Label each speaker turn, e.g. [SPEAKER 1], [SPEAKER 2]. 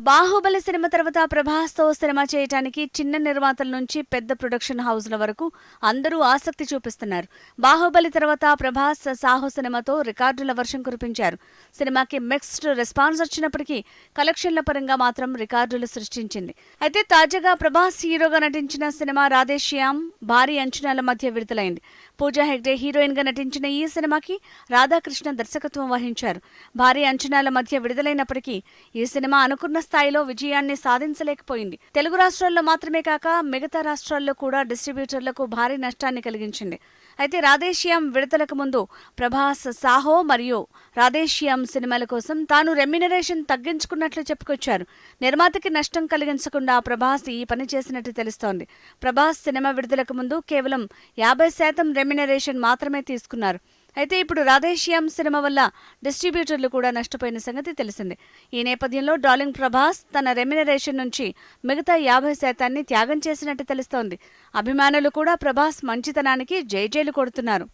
[SPEAKER 1] Baahubali cinema తర్వాత ప్రభాస్తో cinema చేయటానికి చిన్న నిర్మాతల నుంచి పెద్ద ప్రొడక్షన్ హౌస్ల వరకు అందరూ ఆసక్తి చూపిస్తున్నారు. బాహుబలి తర్వాత ప్రభాస్ సాహో సినిమాతో రికార్డుల వర్షం కురిపించారు. సినిమాకి మిక్స్డ్ రెస్పాన్స్ వచ్చినప్పటికీ కలెక్షన్ల పరంగా మాత్రం రికార్డులు సృష్టించింది. అయితే తాజాగా ప్రభాస్ హీరోగా నటించిన సినిమా రాధేశ్యామ్ భారీ అంచనాల మధ్య విడుదలైంది. పూజా హెగ్డే హీరోయిన్ గా నటించిన ఈ సినిమాకి రాధాకృష్ణ దర్శకత్వం వహించారు. భారీ అంచనాల మధ్య విడుదలైనప్పటికీ ఈ సినిమా అనుకున్న స్థాయిలో విజయాన్ని సాధించలేకపోయింది. తెలుగు రాష్ట్రాల్లో మాత్రమే కాక మిగతా రాష్ట్రాల్లో కూడా డిస్ట్రిబ్యూటర్లకు భారీ నష్టాన్ని కలిగించింది. అయితే రాధేశ్యామ్ విడుదలకు ముందు ప్రభాస్ సాహో మరియు రాధేశ్యామ్ సినిమాల కోసం తాను రెమ్యునరేషన్ తగ్గించుకున్నట్లు చెప్పుకొచ్చారు. నిర్మాతకి నష్టం కలిగించకుండా ప్రభాస్ ఈ పని చేసినట్టు తెలుస్తోంది. ప్రభాస్ సినిమా విడుదలకు ముందు కేవలం 50% రెమ్యునరేషన్ మాత్రమే తీసుకున్నారు. అయితే ఇప్పుడు రాధేశ్యామ్ సినిమా వల్ల డిస్ట్రిబ్యూటర్లు కూడా నష్టపోయిన సంగతి తెలిసింది. ఈ నేపథ్యంలో డార్లింగ్ ప్రభాస్ తన రెమ్యునరేషన్ నుంచి మిగతా 50% త్యాగం చేసినట్టు తెలుస్తోంది. అభిమానులు కూడా ప్రభాస్ మంచితనానికి జైజైలు కొడుతున్నారు.